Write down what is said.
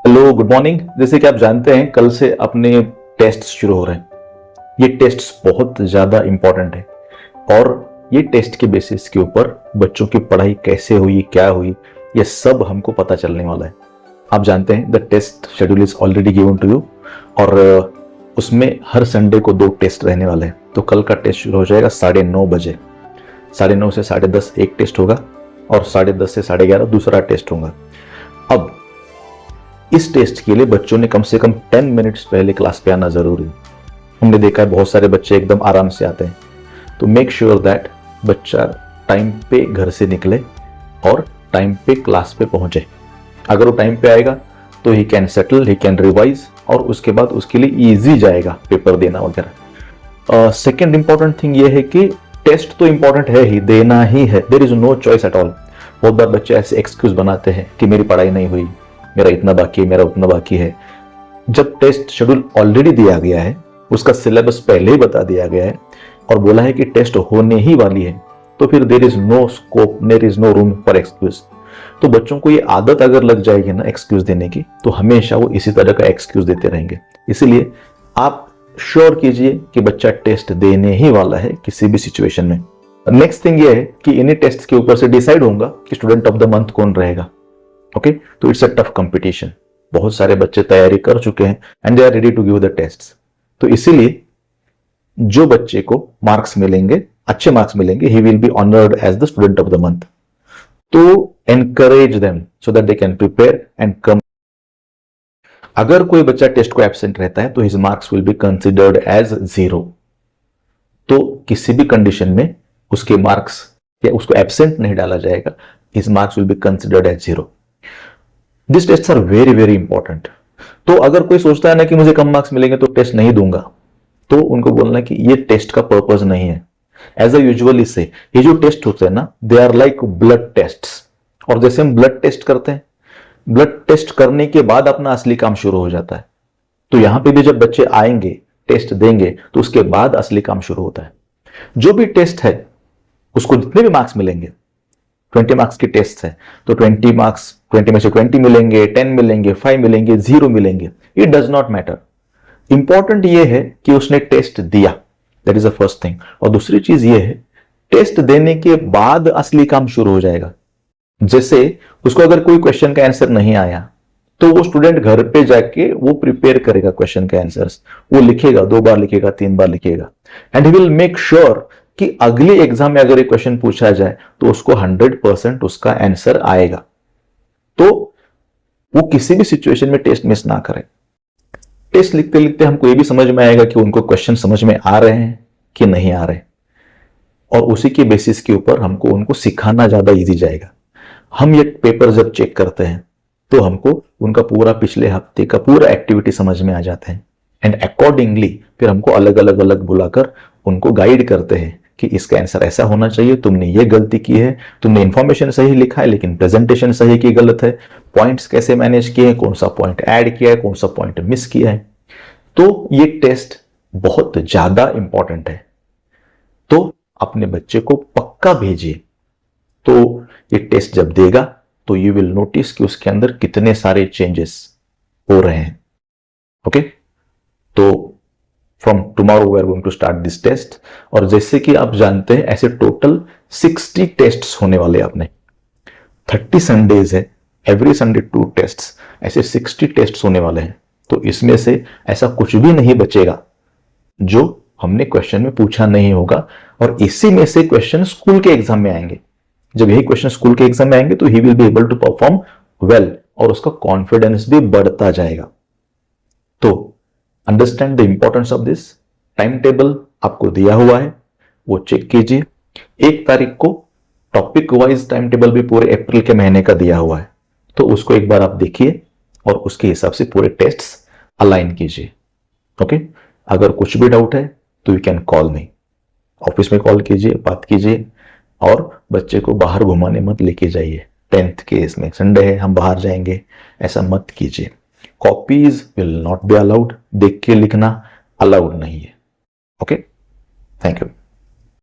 Hello, good morning. जैसे कि आप जानते हैं कल से अपने टेस्ट शुरू हो रहे हैं। ये टेस्ट बहुत ज़्यादा इंपॉर्टेंट है और ये टेस्ट के बेसिस के ऊपर बच्चों की पढ़ाई कैसे हुई, क्या हुई, ये सब हमको पता चलने वाला है। आप जानते हैं the test schedule is already given to you और उसमें हर संडे को 2 टेस्ट रहने वाले हैं। तो कल का टेस्ट शुरू हो जाएगा 9:30 बजे। 9:30 से 10:30 एक टेस्ट होगा और 10:30 से 11:30 दूसरा टेस्ट होगा। अब इस टेस्ट के लिए बच्चों ने कम से कम 10 मिनट्स पहले क्लास पे आना जरूरी है। हमने देखा है बहुत सारे बच्चे एकदम आराम से आते हैं। तो मेक श्योर दैट बच्चा टाइम पे घर से निकले और टाइम पे क्लास पे पहुंचे। अगर वो टाइम पे आएगा तो he can settle, he can revise और उसके बाद उसके लिए इजी जाएगा पेपर देना वगैरह। सेकेंड इंपॉर्टेंट थिंग ये है कि टेस्ट तो इंपॉर्टेंट है ही, देना ही है। There is no choice at all. बहुत बार बच्चे ऐसे एक्सक्यूज बनाते हैं कि मेरी पढ़ाई नहीं हुई, मेरा इतना बाकी है, मेरा उतना बाकी है। जब टेस्ट शेड्यूल ऑलरेडी दिया गया है, उसका सिलेबस पहले ही बता दिया गया है और बोला है कि टेस्ट होने ही वाली है, तो फिर there is no scope, there is no room for excuse. तो बच्चों को ये आदत अगर लग जाएगी ना एक्सक्यूज देने की, तो हमेशा वो इसी तरह का एक्सक्यूज देते रहेंगे। इसीलिए आप श्योर कीजिए कि बच्चा टेस्ट देने ही वाला है किसी भी सिचुएशन में। नेक्स्ट थिंग ये है कि इन्हीं टेस्ट के ऊपर से डिसाइड होगा कि स्टूडेंट ऑफ द मंथ कौन रहेगा। ओके, तो इट्स अ टफ कंपटीशन। बहुत सारे बच्चे तैयारी कर चुके हैं and they are ready to give the tests. तो इसीलिए जो बच्चे को मार्क्स मिलेंगे, अच्छे मार्क्स मिलेंगे, he will be honoured as the student of the month. तो encourage them so that they can prepare and come. अगर कोई बच्चा टेस्ट को एब्सेंट रहता है तो his marks will be considered as 0। तो किसी भी कंडीशन में उसके मार्क्स या उसको एब्सेंट नहीं डाला जाएगा, his marks will be considered as 0। This test are very very important. तो अगर कोई सोचता है ना कि मुझे कम मार्क्स मिलेंगे तो टेस्ट नहीं दूंगा, तो उनको बोलना कि ये टेस्ट का पर्पस नहीं है। एज अ यूजुअली से ये जो टेस्ट होते हैं ना, they are like blood test. और जैसे हम ब्लड टेस्ट करते हैं, ब्लड टेस्ट करने के बाद अपना असली काम शुरू हो जाता है। तो यहां पे भी जब बच्चे आएंगे, टेस्ट देंगे, तो उसके बाद असली काम शुरू होता है। जो भी टेस्ट है उसको जितने भी मार्क्स मिलेंगे, 20 मार्क्स की टेस्ट है तो 20 मार्क्स, 20 में से 20 मिलेंगे, 10 मिलेंगे, 5 मिलेंगे, 0 मिलेंगे, it does not matter. Important ये है कि उसने टेस्ट दिया, that is the first thing. और दूसरी चीज ये है, टेस्ट देने के बाद असली काम शुरू हो जाएगा। जैसे उसको अगर कोई क्वेश्चन का आंसर नहीं आया तो वो स्टूडेंट घर पे जाके वो प्रिपेयर करेगा क्वेश्चन के आंसर्स, वो लिखेगा, 2 बार लिखेगा, 3 बार लिखेगा and he will make sure कि अगले एग्जाम में अगर एक क्वेश्चन पूछा जाए तो उसको 100% उसका आंसर आएगा। तो वो किसी भी सिचुएशन में टेस्ट मिस ना करे। टेस्ट लिखते लिखते हमको ये भी समझ में आएगा कि उनको क्वेश्चन समझ में आ रहे हैं कि नहीं आ रहे, और उसी के बेसिस के ऊपर हमको उनको सिखाना ज्यादा इजी जाएगा। हम ये पेपर जब चेक करते हैं तो हमको उनका पूरा पिछले हफ्ते का पूरा एक्टिविटी समझ में आ जाता है एंड अकॉर्डिंगली फिर हमको अलग अलग बुलाकर उनको गाइड करते हैं कि इसका आंसर ऐसा होना चाहिए, तुमने ये गलती की है, तुमने इंफॉर्मेशन सही लिखा है लेकिन प्रेजेंटेशन सही की गलत है, पॉइंट्स कैसे मैनेज किए हैं, कौन सा पॉइंट ऐड किया है, कौन सा पॉइंट मिस किया है। तो ये टेस्ट बहुत ज्यादा इंपॉर्टेंट है। तो अपने बच्चे को पक्का भेजिए। तो ये टेस्ट जब देगा तो यू विल नोटिस कि उसके अंदर कितने सारे चेंजेस हो रहे हैं। ओके, तो from tomorrow we are going to start this test. और जैसे कि आप जानते हैं ऐसे टोटल 60 टेस्ट्स होने वाले अपने 30 संडेज है, एवरी संडे 2 टेस्ट्स, ऐसे 60 टेस्ट्स होने वाले हैं। तो इसमें से ऐसा कुछ भी नहीं बचेगा जो हमने क्वेश्चन में पूछा नहीं होगा, और इसी में से क्वेश्चन स्कूल के एग्जाम में आएंगे। जब यही क्वेश्चन स्कूल के एग्जाम में आएंगे तो he will be able to perform well और उसका कॉन्फिडेंस भी बढ़ता जाएगा। तो understand the importance of this. Time table आपको दिया हुआ है, वो चेक कीजिए। 1 तारीख को टॉपिक वाइज टाइम टेबल भी पूरे अप्रैल के महीने का दिया हुआ है, तो उसको एक बार आप देखिए और उसके हिसाब से पूरे टेस्ट्स अलाइन कीजिए। ओके, अगर कुछ भी डाउट है तो you can call me, office में कॉल कीजिए, बात कीजिए। और बच्चे को बाहर घुमाने मत लेके जाइए। 10th के इसमें संडे है, हम बाहर जाएंगे, ऐसा मत कीजिए। Copies will not be allowed, देख के लिखना अलाउड नहीं है। Okay, thank you.